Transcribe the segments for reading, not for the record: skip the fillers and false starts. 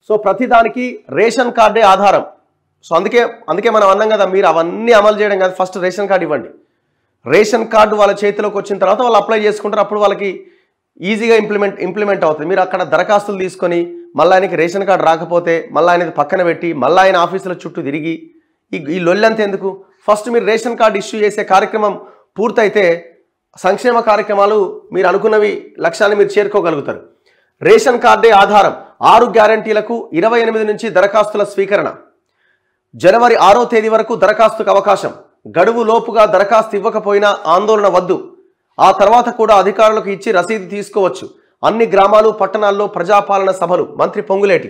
So ప్రతిదానికి ration కార్డే ఆధారం. So అందుకే మనం అన్నాం కదా, మీరు అవన్నీ అమలు చేయడం కాదు, ఫస్ట్ రేషన్ కార్డు ఇవ్వండి. రేషన్ కార్డు వాళ్ళ చేతిలోకి వచ్చిన తర్వాత వాళ్ళు అప్లై చేసుకుంటారు, అప్పుడు వాళ్ళకి ఈజీగా ఇంప్లిమెంట్ అవుతుంది. మీరు అక్కడ దరఖాస్తులు తీసుకొని మళ్ళీ ఆయనకి రేషన్ కార్డు రాకపోతే మళ్ళీ ఆయనది పక్కన పెట్టి మళ్ళీ ఆయన ఆఫీసుల చుట్టూ తిరిగి ఈ లొల్లంతా ఎందుకు? ఫస్ట్ మీరు రేషన్ కార్డు ఇష్యూ చేసే కార్యక్రమం పూర్తయితే సంక్షేమ కార్యక్రమాలు మీరు అనుకున్నవి లక్ష్యాన్ని మీరు చేరుకోగలుగుతారు. రేషన్ కార్డే ఆధారం. 6 గ్యారంటీలకు 28 నుంచి దరఖాస్తుల స్వీకరణ. జనవరి 6వ తేదీ వరకు దరఖాస్తుకు అవకాశం. గడువు లోపుగా దరఖాస్తు ఇవ్వకపోయినా ఆందోళన వద్దు. ఆ తర్వాత కూడా అధికారులకు ఇచ్చి రసీదు తీసుకోవచ్చు. అన్ని గ్రామాలు పట్టణాల్లో ప్రజాపాలన సభలు. మంత్రి పొంగులేటి.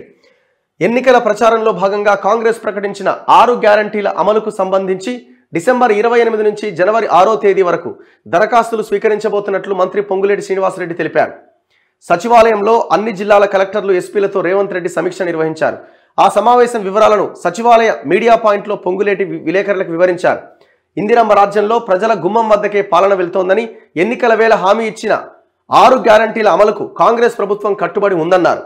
ఎన్నికల ప్రచారంలో భాగంగా కాంగ్రెస్ ప్రకటించిన 6 గ్యారంటీల అమలుకు సంబంధించి డిసెంబర్ 28 నుంచి జనవరి 6వ తేదీ వరకు దరఖాస్తులు స్వీకరించబోతున్నట్లు మంత్రి పొంగులేటి శ్రీనివాసరెడ్డి తెలిపారు. సచివాలయంలో అన్ని జిల్లాల కలెక్టర్లు, ఎస్పీలతో రేవంత్ రెడ్డి సమీక్ష నిర్వహించారు. ఆ సమావేశం వివరాలను సచివాలయ మీడియా పాయింట్లో పొంగులేటి విలేకరులకు వివరించారు. ఇందిరమ్మ రాజ్యంలో ప్రజల గుమ్మం వద్దకే పాలన వెళ్తోందని, ఎన్నికల వేళ హామీ ఇచ్చిన 6 గ్యారంటీల అమలుకు కాంగ్రెస్ ప్రభుత్వం కట్టుబడి ఉందన్నారు.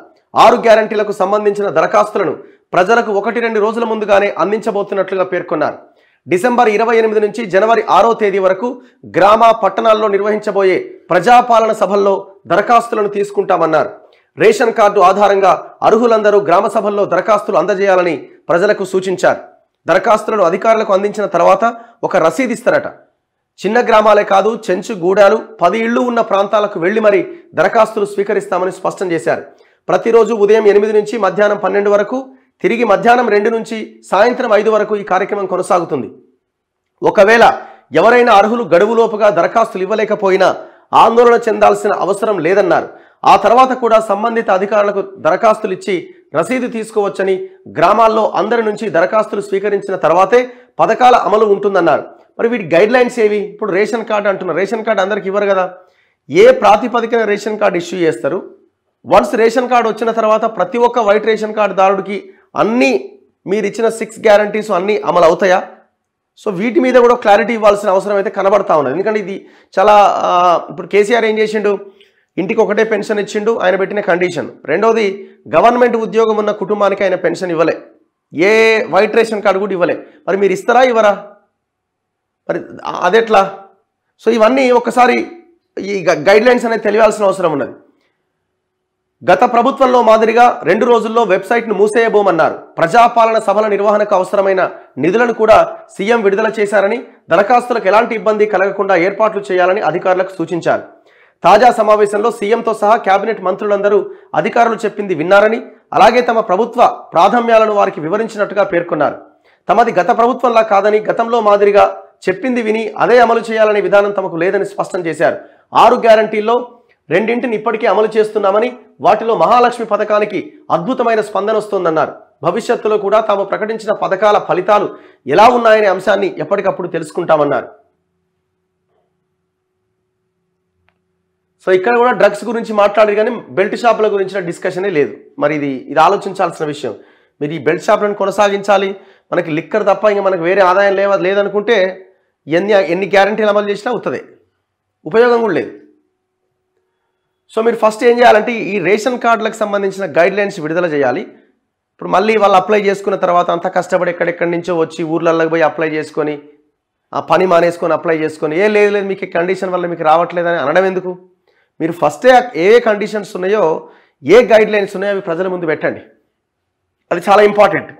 6 గ్యారంటీలకు సంబంధించిన దరఖాస్తులను ప్రజలకు 1-2 రోజుల ముందుగానే అందించబోతున్నట్లుగా పేర్కొన్నారు. డిసెంబర్ 28 నుంచి జనవరి 6వ తేదీ వరకు గ్రామ పట్టణాల్లో నిర్వహించబోయే ప్రజాపాలన సభల్లో దరఖాస్తులను తీసుకుంటామన్నారు. రేషన్ కార్డు ఆధారంగా అర్హులందరూ గ్రామ సభల్లో దరఖాస్తులు అందజేయాలని ప్రజలకు సూచించారు. దరఖాస్తులను అధికారులకు అందించిన తర్వాత ఒక రసీదు ఇస్తారట. చిన్న గ్రామాలే కాదు, చెంచు గూడాలు 10 ఇళ్లు ఉన్న ప్రాంతాలకు వెళ్లి మరీ దరఖాస్తులు స్వీకరిస్తామని స్పష్టం చేశారు. ప్రతిరోజు ఉదయం 8 నుంచి మధ్యాహ్నం 12 వరకు, తిరిగి మధ్యాహ్నం 2 నుంచి సాయంత్రం 5 వరకు ఈ కార్యక్రమం కొనసాగుతుంది. ఒకవేళ ఎవరైనా అర్హులు గడువులోపుగా దరఖాస్తులు ఇవ్వలేకపోయినా ఆందోళన చెందాల్సిన అవసరం లేదన్నారు. ఆ తర్వాత కూడా సంబంధిత అధికారులకు దరఖాస్తులు ఇచ్చి రసీదు తీసుకోవచ్చని, గ్రామాల్లో అందరి నుంచి దరఖాస్తులు స్వీకరించిన తర్వాతే పథకాల అమలు ఉంటుందన్నారు. మరి వీటి గైడ్ లైన్స్ ఏవి? ఇప్పుడు రేషన్ కార్డు అంటున్నారు, రేషన్ కార్డు అందరికి ఇవ్వరు కదా. ఏ ప్రాతిపదికన రేషన్ కార్డు ఇష్యూ చేస్తారు? వన్స్ రేషన్ కార్డు వచ్చిన తర్వాత ప్రతి ఒక్క వైట్ రేషన్ కార్డు దారుడికి అన్నీ మీరు ఇచ్చిన 6 గ్యారంటీస్ అన్నీ అమలు అవుతాయా? సో వీటి మీద కూడా క్లారిటీ ఇవ్వాల్సిన అవసరం అయితే కనబడతా ఉన్నది. ఎందుకంటే ఇది చాలా ఇప్పుడు కేసీఆర్ ఏం చేసిండు, ఇంటికి ఒకటే పెన్షన్ ఇచ్చిండు, ఆయన పెట్టిన కండిషన్. రెండోది, గవర్నమెంట్ ఉద్యోగం ఉన్న కుటుంబానికి ఆయన పెన్షన్ ఇవ్వలే, ఏ వైట్ రేషన్ కార్డు కూడా ఇవ్వలే. మరి మీరు ఇస్తారా ఇవ్వరా? మరి అదెట్లా? సో ఇవన్నీ ఒకసారి ఈ గైడ్ లైన్స్ అనేది తెలియాల్సిన అవసరం ఉన్నది. గత ప్రభుత్వంలో మాదిరిగా 2 రోజుల్లో వెబ్సైట్ను మూసేయబోమన్నారు. ప్రజాపాలన సభల నిర్వహణకు అవసరమైన నిధులను కూడా సీఎం విడుదల చేశారని, దరఖాస్తులకు ఎలాంటి ఇబ్బంది కలగకుండా ఏర్పాట్లు చేయాలని అధికారులకు సూచించారు. తాజా సమావేశంలో సీఎంతో సహా కేబినెట్ మంత్రులందరూ అధికారులు చెప్పింది విన్నారని, అలాగే తమ ప్రభుత్వ ప్రాధాన్యాలను వారికి వివరించినట్టుగా పేర్కొన్నారు. తమది గత ప్రభుత్వంలా కాదని, గతంలో మాదిరిగా చెప్పింది విని అదే అమలు చేయాలనే విధానం తమకు లేదని స్పష్టం చేశారు. 6 గ్యారంటీల్లో 2 ఇప్పటికే అమలు చేస్తున్నామని, వాటిలో మహాలక్ష్మి పథకానికి అద్భుతమైన స్పందన వస్తోందన్నారు. భవిష్యత్తులో కూడా తాము ప్రకటించిన పథకాల ఫలితాలు ఎలా ఉన్నాయనే అంశాన్ని ఎప్పటికప్పుడు తెలుసుకుంటామన్నారు. సో ఇక్కడ కూడా డ్రగ్స్ గురించి మాట్లాడారు కానీ బెల్ట్ షాపుల గురించిన డిస్కషనే లేదు. మరి ఇది ఆలోచించాల్సిన విషయం. మీరు ఈ బెల్ట్ షాపులను కొనసాగించాలి, మనకి లిక్కర్ తప్ప ఇంకా మనకు వేరే ఆదాయం లేదనుకుంటే ఎన్ని గ్యారంటీలు అమలు చేసినా అవుతుంది, ఉపయోగం కూడా లేదు. సో మీరు ఫస్ట్ ఏం చేయాలంటే ఈ రేషన్ కార్డులకు సంబంధించిన గైడ్ లైన్స్ విడుదల చేయాలి. ఇప్పుడు మళ్ళీ వాళ్ళు అప్లై చేసుకున్న తర్వాత అంతా కష్టపడి ఎక్కడెక్కడి నుంచో వచ్చి ఊర్లలోకి పోయి అప్లై చేసుకొని ఆ పని మానేసుకొని అప్లై చేసుకొని లేదు మీకు కండిషన్ వల్ల మీకు రావట్లేదని అనడం ఎందుకు? మీరు ఫస్టే ఏ కండిషన్స్ ఉన్నాయో, ఏ గైడ్ లైన్స్ ఉన్నాయో అవి ప్రజల ముందు పెట్టండి. అది చాలా ఇంపార్టెంట్.